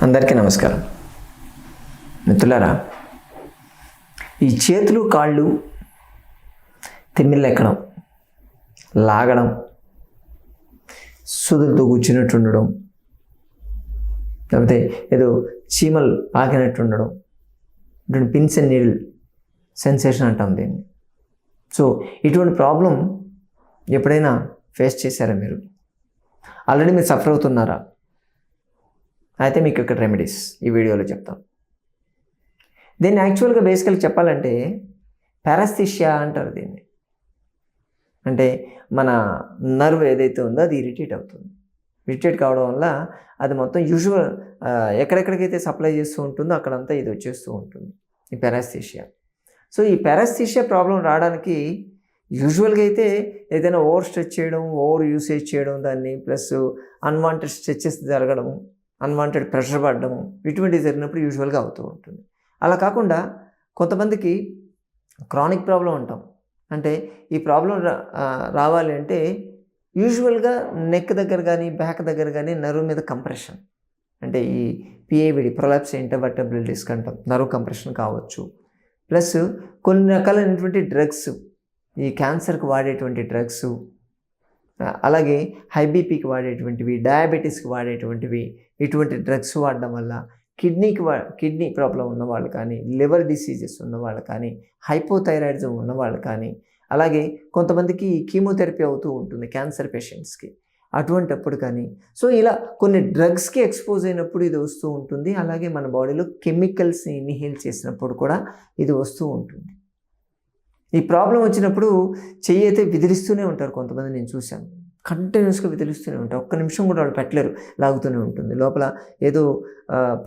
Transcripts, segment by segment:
అందరికీ నమస్కారం మిత్రులారా. ఈ చేతులు కాళ్ళు తిమ్మిళ్ళు ఎక్కడం, లాగడం, సుదులతో కూర్చున్నట్టు ఉండడం, లేకపోతే ఏదో చీమలు ఆకినట్టు ఉండడం, ఇటువంటి పిన్స్ అండ్ నీడిల్ సెన్సేషన్ అంటాం దీన్ని. సో ఇటువంటి ప్రాబ్లం ఎప్పుడైనా ఫేస్ చేశారా మీరు? ఆల్రెడీ మీరు సఫర్ అవుతున్నారా? అయితే మీకు ఇక్కడ రెమెడీస్ ఈ వీడియోలో చెప్తాం. దీన్ని యాక్చువల్గా బేసికల్గా చెప్పాలంటే పారాస్థీషియా అంటారు దీన్ని. అంటే మన నర్వ్ ఏదైతే ఉందో అది ఇరిటేట్ అవుతుంది. ఇరిటేట్ కావడం వల్ల అది మొత్తం యూజువల్ ఎక్కడెక్కడికైతే సప్లై చేస్తూ ఉంటుందో అక్కడంతా ఇది వచ్చేస్తూ ఉంటుంది, ఈ పారాస్థీషియా. సో ఈ పారాస్థీషియా ప్రాబ్లం రావడానికి యూజువల్గా అయితే ఏదైనా ఓవర్ స్ట్రెచ్ చేయడం, ఓవర్ యూసేజ్ చేయడం, దాన్ని ప్లస్ అన్వాంటెడ్ స్ట్రెచెస్ జరగడం, అన్వాంటెడ్ ప్రెషర్ పడడము, ఇటువంటివి జరిగినప్పుడు యూజువల్గా అవుతూ ఉంటుంది. అలా కాకుండా కొంతమందికి క్రానిక్ ప్రాబ్లం అంటాం. అంటే ఈ ప్రాబ్లం రావాలి అంటే యూజువల్గా నెక్ దగ్గర కానీ బ్యాక్ దగ్గర కానీ నర్వ్ మీద కంప్రెషన్, అంటే ఈ పిఏవిడి ప్రొలాప్స్ ఇంటర్వర్టెబ్రల్ డిస్క్ అంటాం, నర్వ్ కంప్రెషన్ కావచ్చు. ప్లస్ కొన్ని రకాలైనటువంటి డ్రగ్స్, ఈ క్యాన్సర్కి వాడేటువంటి డ్రగ్స్, అలాగే హై బీపీకి వాడేటువంటివి, డయాబెటీస్కి వాడేటువంటివి, ఇటువంటి డ్రగ్స్ వాడడం వల్ల కిడ్నీ ప్రాబ్లం ఉన్నవాళ్ళు కానీ, లివర్ డిసీజెస్ ఉన్నవాళ్ళు కానీ, హైపోథైరాయిడిజం ఉన్నవాళ్ళు కానీ, అలాగే కొంతమందికి కీమోథెరపీ అవుతూ ఉంటుంది క్యాన్సర్ పేషెంట్స్కి, అటువంటిప్పుడు కానీ. సో ఇలా కొన్ని డ్రగ్స్కి ఎక్స్పోజ్ అయినప్పుడు ఇది వస్తూ ఉంటుంది. అలాగే మన బాడీలో కెమికల్స్ని ఇన్హేల్ చేసినప్పుడు కూడా ఇది వస్తూ ఉంటుంది. ఈ ప్రాబ్లం వచ్చినప్పుడు చెయ్యి అయితే విదిలిస్తూనే ఉంటారు కొంతమంది, నేను చూశాను. కంటిన్యూస్గా విదిలిస్తూనే ఉంటారు, ఒక్క నిమిషం కూడా వాళ్ళు పెట్టలేరు, లాగుతూనే ఉంటుంది. లోపల ఏదో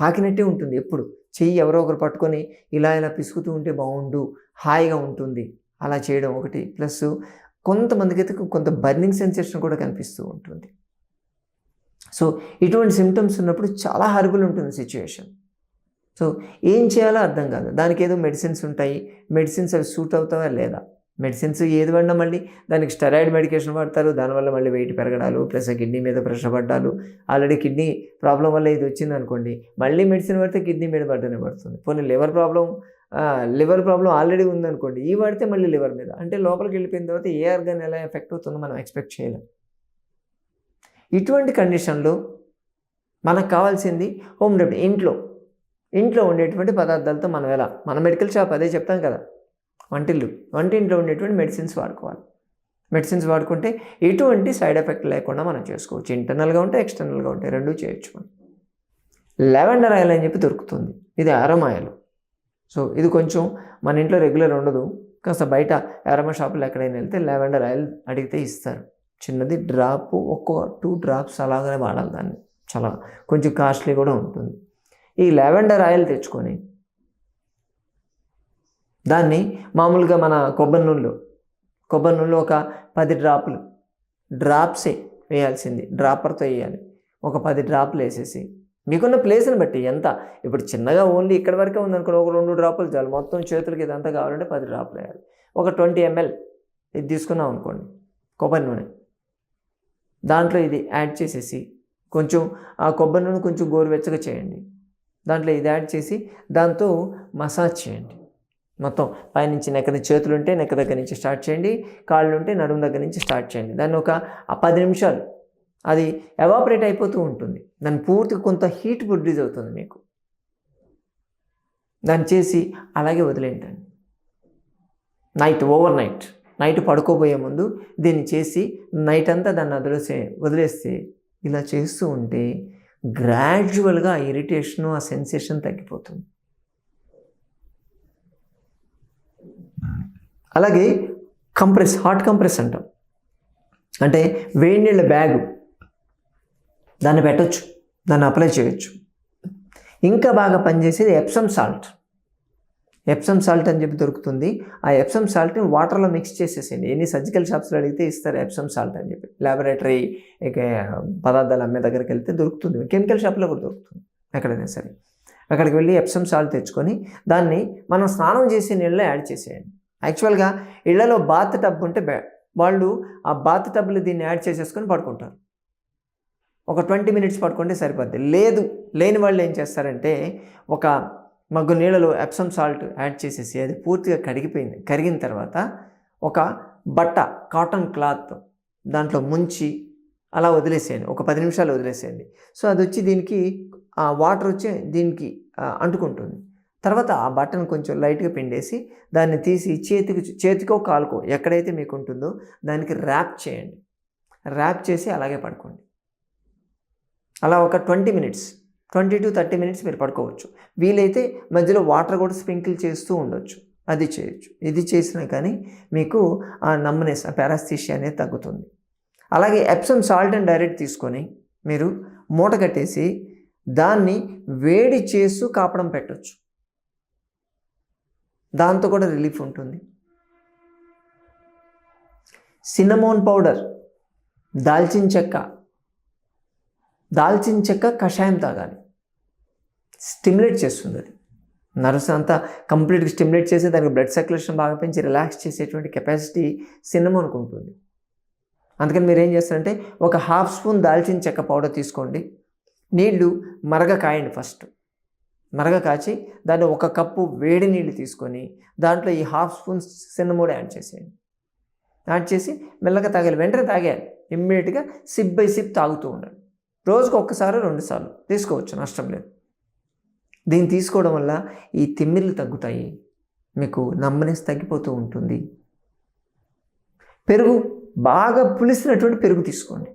పాకినట్టే ఉంటుంది ఎప్పుడు. చెయ్యి ఎవరో ఒకరు పట్టుకొని ఇలా పిసుకుతూ ఉంటే బాగుండు, హాయిగా ఉంటుంది, అలా చేయడం ఒకటి. ప్లస్ కొంతమందికి అయితే కొంత బర్నింగ్ సెన్సేషన్ కూడా కనిపిస్తూ ఉంటుంది. సో ఇటువంటి సిమ్టమ్స్ ఉన్నప్పుడు చాలా హారిబుల్ ఉంటుంది సిచ్యువేషన్. సో ఏం చేయాలో అర్థం కాదు. దానికి ఏదో మెడిసిన్స్ ఉంటాయి, మెడిసిన్స్ అవి సూట్ అవుతావా లేదా, మెడిసిన్స్ ఏది వాడినా మళ్ళీ దానికి స్టెరాయిడ్ మెడికేషన్ వాడతారు, దానివల్ల మళ్ళీ వెయిట్ పెరగడాలు, ప్లస్ కిడ్నీ మీద ప్రెషర్ పడ్డాలు. ఆల్రెడీ కిడ్నీ ప్రాబ్లం వల్ల ఇది వచ్చింది అనుకోండి, మళ్ళీ మెడిసిన్ పడితే కిడ్నీ మీద పడ్డనే పడుతుంది. పోనీ లివర్ ప్రాబ్లం ఆల్రెడీ ఉందనుకోండి, ఈ వాడితే మళ్ళీ లివర్ మీద, అంటే లోపలికి వెళ్ళిపోయిన తర్వాత ఏ ఆర్గాన్ ఎలా ఎఫెక్ట్ అవుతుందో మనం ఎక్స్పెక్ట్ చేయలేం. ఇటువంటి కండిషన్లో మనకు కావాల్సింది హోమ్ రెమెడీ. ఇంట్లో ఉండేటువంటి పదార్థాలతో మనం ఎలా, మన మెడికల్ షాప్ అదే చెప్తాం కదా, వంటింట్లో ఉండేటువంటి మెడిసిన్స్ వాడుకోవాలి. మెడిసిన్స్ వాడుకుంటే ఎటువంటి సైడ్ ఎఫెక్ట్ లేకుండా మనం చేసుకోవచ్చు. ఇంటర్నల్గా ఉంటే ఎక్స్టర్నల్గా ఉంటే రెండూ చేయొచ్చు మనం. లెవెండర్ ఆయిల్ అని చెప్పి దొరుకుతుంది, ఇది అరోమా ఆయిల్. సో ఇది కొంచెం మన ఇంట్లో రెగ్యులర్ ఉండదు, కాస్త బయట అరోమా షాపులు ఎక్కడైనా వెళ్తే లెవెండర్ ఆయిల్ అడిగితే ఇస్తారు. చిన్నది డ్రాప్, 2 డ్రాప్స్ అలాగనే వాడాలి దాన్ని. చాలా కొంచెం కాస్ట్లీ కూడా ఉంటుంది. ఈ లెవెండర్ ఆయిల్ తెచ్చుకొని దాన్ని మామూలుగా మన కొబ్బరి నూనెలో ఒక 10 డ్రాప్సే వేయాల్సింది, డ్రాపర్తో వేయాలి. ఒక 10 డ్రాప్లు వేసేసి మీకున్న ప్లేస్ని బట్టి ఎంత, ఇప్పుడు చిన్నగా ఓన్లీ ఇక్కడ వరకే ఉందనుకో, ఒక 2 డ్రాపులు చాలు. మొత్తం చేతులకి ఇదంతా కావాలంటే 10 డ్రాపులు వేయాలి. ఒక 20 ml ఇది తీసుకున్నాం అనుకోండి కొబ్బరి నూనె, దాంట్లో ఇది యాడ్ చేసేసి కొంచెం ఆ కొబ్బరి నూనె కొంచెం గోరువెచ్చగా చేయండి, దాంట్లో ఇది యాడ్ చేసి దాంతో మసాజ్ చేయండి. మొత్తం పైనుంచి చేతులు ఉంటే నెక్క దగ్గర నుంచి స్టార్ట్ చేయండి, కాళ్ళు ఉంటే నడుము దగ్గర నుంచి స్టార్ట్ చేయండి. దాన్ని ఒక 10 నిమిషాలు అది ఎవాపరేట్ అయిపోతూ ఉంటుంది. దాన్ని పూర్తిగా కొంత హీట్ ప్రొడ్యూస్ అవుతుంది మీకు. దాన్ని చేసి అలాగే వదిలేంటండి. ఓవర్ నైట్ పడుకోబోయే ముందు దీన్ని చేసి నైట్ అంతా దాన్ని వదిలేస్తే ఇలా చేస్తూ ఉంటే గ్రాడ్యువల్గా ఆ ఇరిటేషను, ఆ సెన్సేషన్ తగ్గిపోతుంది. అలాగే హాట్ కంప్రెస్ అంటాం, అంటే వేడి నీళ్ళ బ్యాగు, దాన్ని పెట్టచ్చు, దాన్ని అప్లై చేయొచ్చు. ఇంకా బాగా పనిచేసేది ఎప్సమ్ సాల్ట్ అని చెప్పి దొరుకుతుంది. ఆ ఎప్సమ్ సాల్ట్ని వాటర్లో మిక్స్ చేసేసేయండి. ఎన్ని సర్జికల్ షాప్స్లో అడిగితే ఇస్తారు ఎప్సమ్ సాల్ట్ అని చెప్పి. ల్యాబొరేటరీ పదార్థాలు అమ్మే దగ్గరికి వెళ్తే దొరుకుతుంది, కెమికల్ షాప్లో కూడా దొరుకుతుంది, ఎక్కడైనా సరే. అక్కడికి వెళ్ళి ఎప్సమ్ సాల్ట్ తెచ్చుకొని దాన్ని మనం స్నానం చేసే నీళ్ళలో యాడ్ చేసేయండి. యాక్చువల్గా ఇళ్లలో బాత్ టబ్ ఉంటే వాళ్ళు ఆ బాత్ టబ్లో దీన్ని యాడ్ చేసేసుకొని పడుకుంటారు. ఒక 20 minutes పడుకుంటే సరిపోద్ది. లేదు లేని వాళ్ళు ఏం చేస్తారంటే ఒక మగ్గు నీళ్ళలో ఎప్సమ్ సాల్ట్ యాడ్ చేసేసి అది పూర్తిగా కరిగిన తర్వాత ఒక బట్ట కాటన్ క్లాత్ దాంట్లో ముంచి అలా వదిలేసేయండి, ఒక 10 నిమిషాలు వదిలేసేయండి. సో అది వచ్చి దీనికి ఆ వాటర్ వచ్చి దీనికి అంటుకుంటుంది. తర్వాత ఆ బట్టను కొంచెం లైట్గా పిండేసి దాన్ని తీసి చేతికో కాలుకో ఎక్కడైతే మీకు ఉంటుందో దానికి ర్యాప్ చేయండి. ర్యాప్ చేసి అలాగే పడుకోండి. అలా ఒక 20 to 30 మినిట్స్ మీరు పడుకోవచ్చు. వీలైతే మధ్యలో వాటర్ కూడా స్ప్రింకిల్ చేస్తూ ఉండొచ్చు, అది చేయొచ్చు. ఇది చేసినా కానీ మీకు ఆ నమ్మనెస్, ఆ పారాస్థీషియా అనేది తగ్గుతుంది. అలాగే ఎప్సమ్ సాల్ట్ అండ్ డైరెక్ట్ తీసుకొని మీరు మూట కట్టేసి దాన్ని వేడి చేస్తూ కాపడం పెట్టవచ్చు. దాంతో కూడా రిలీఫ్ ఉంటుంది. సిన్నమోన్ పౌడర్, దాల్చిన చెక్క కషాయం తాగాలి. స్టిమ్యులేట్ చేస్తుంది, అది నర్వ్స్ అంతా కంప్లీట్గా స్టిమ్యులేట్ చేసి దానికి బ్లడ్ సర్క్యులేషన్ బాగా పెంచి రిలాక్స్ చేసేటువంటి కెపాసిటీ సిన్నమోన్కి ఉంటుంది. అందుకని మీరు ఏం చేస్తారంటే ఒక 1/2 స్పూన్ దాల్చిన చెక్క పౌడర్ తీసుకోండి, నీళ్లు కాయండి. ఫస్ట్ మరగ కాచి దాన్ని 1 కప్పు వేడి నీళ్ళు తీసుకొని దాంట్లో ఈ 1/2 స్పూన్ సిన్నమోన్ యాడ్ చేసేయండి. యాడ్ చేసి మెల్లగా తాగాలి, వెంటనే తాగేయాలి. ఇమ్మీడియట్గా సిప్ బై సిప్ తాగుతూ ఉండాలి. రోజుకు 1 సారి 2 సార్లు తీసుకోవచ్చు, నష్టం లేదు. దీన్ని తీసుకోవడం వల్ల ఈ తిమ్మిర్లు తగ్గుతాయి, మీకు నమ్మనేసి తగ్గిపోతూ ఉంటుంది. పెరుగు, బాగా పులిసినటువంటి పెరుగు తీసుకోండి,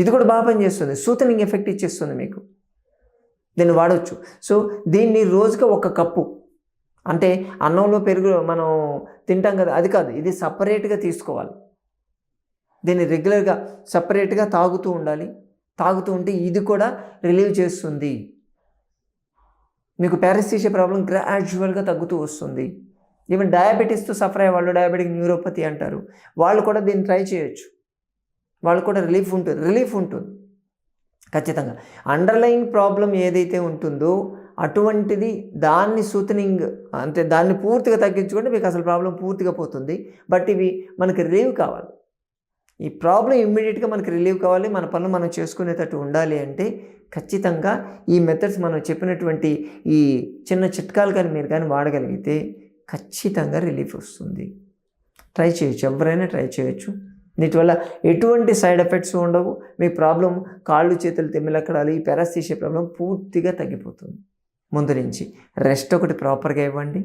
ఇది కూడా బాగా పనిచేస్తుంది, సూతనింగ్ ఎఫెక్ట్ ఇచ్చేస్తుంది మీకు. దీన్ని వాడవచ్చు. సో దీన్ని రోజుకి 1 కప్పు, అంటే అన్నంలో పెరుగు మనం తింటాం కదా, అది కాదు, ఇది సపరేట్గా తీసుకోవాలి. దీన్ని రెగ్యులర్గా సపరేట్గా తాగుతూ ఉండాలి. తాగుతూ ఉంటే ఇది కూడా రిలీవ్ చేస్తుంది. మీకు పారాస్థీషియా ప్రాబ్లం గ్రాడ్యువల్గా తగ్గుతూ వస్తుంది. ఈవెన్ డయాబెటీస్తో సఫర్ అయ్యే వాళ్ళు, డయాబెటిక్ న్యూరోపతి అంటారు, వాళ్ళు కూడా దీన్ని ట్రై చేయొచ్చు. వాళ్ళు కూడా రిలీఫ్ ఉంటుంది ఖచ్చితంగా. అండర్లైన్ ప్రాబ్లం ఏదైతే ఉంటుందో అటువంటిది దాన్ని సూతనింగ్, అంటే దాన్ని పూర్తిగా తగ్గించుకుంటే మీకు అసలు ప్రాబ్లం పూర్తిగా పోతుంది. బట్ ఇవి మనకి రిలీవ్ కావాలి, ఈ ప్రాబ్లం ఇమ్మీడియట్గా మనకి రిలీవ్ కావాలి, మన పనులు మనం చేసుకునేటట్టు ఉండాలి అంటే ఖచ్చితంగా ఈ మెథడ్స్ మనం చెప్పినటువంటి ఈ చిన్న చిట్కాలు కానీ మీరు కానీ వాడగలిగితే ఖచ్చితంగా రిలీఫ్ వస్తుంది. ట్రై చేయొచ్చు, ఎవరైనా ట్రై చేయొచ్చు. వీటి వల్ల ఎటువంటి సైడ్ ఎఫెక్ట్స్ ఉండవు. మీ ప్రాబ్లం కాళ్ళు చేతులు తెమ్మిలక్కడాలు, ఈ పారాస్థీషియా ప్రాబ్లం పూర్తిగా తగ్గిపోతుంది. ముందు నుంచి రెస్ట్ ఒకటి ప్రాపర్గా ఇవ్వండి,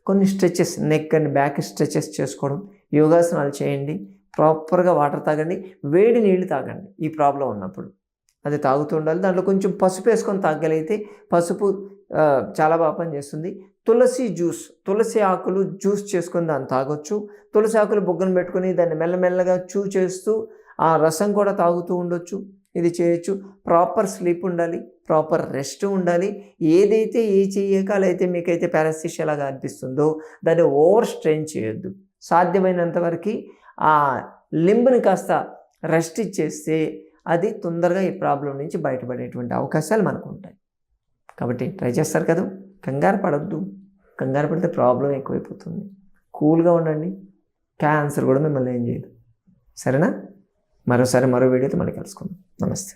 కొన్ని stretches, neck and back stretches చేసుకోవడం, యోగాసనాలు చేయండి, ప్రాపర్గా వాటర్ తాగండి, వేడి నీళ్ళు తాగండి. ఈ ప్రాబ్లం ఉన్నప్పుడు అది తాగుతూ ఉండాలి. దాంట్లో కొంచెం పసుపు వేసుకొని తాగలిగితే పసుపు చాలా బాగా పనిచేస్తుంది. తులసి ఆకులు జ్యూస్ చేసుకొని దాన్ని తాగొచ్చు. తులసి ఆకులు బొగ్గను పెట్టుకొని దాన్ని మెల్లమెల్లగా చేస్తూ ఆ రసం కూడా తాగుతూ ఉండొచ్చు. ఇది చేయొచ్చు. ప్రాపర్ స్లీప్ ఉండాలి, ప్రాపర్ రెస్ట్ ఉండాలి. ఏదైతే ఏ చెయ్యకాలైతే మీకైతే పారాస్థీషియా లాగా అనిపిస్తుందో దాన్ని ఓవర్ స్ట్రెయిన్ చేయొద్దు. సాధ్యమైనంత వరకు ఆ లింబ్ని కాస్త రెస్ట్ ఇచ్చేస్తే అది తొందరగా ఈ ప్రాబ్లం నుంచి బయటపడేటువంటి అవకాశాలు మనకు ఉంటాయి. కాబట్టి ట్రై చేస్తారు కదా, కంగారు పడద్దు. కంగారు పడితే ప్రాబ్లం ఎక్కువైపోతుంది. కూల్గా ఉండండి, క్యాన్సర్ కూడా మిమ్మల్ని ఏం చేయదు. సరేనా? మరో వీడియోతో మళ్ళీ కలుసుకుందాం. నమస్తే.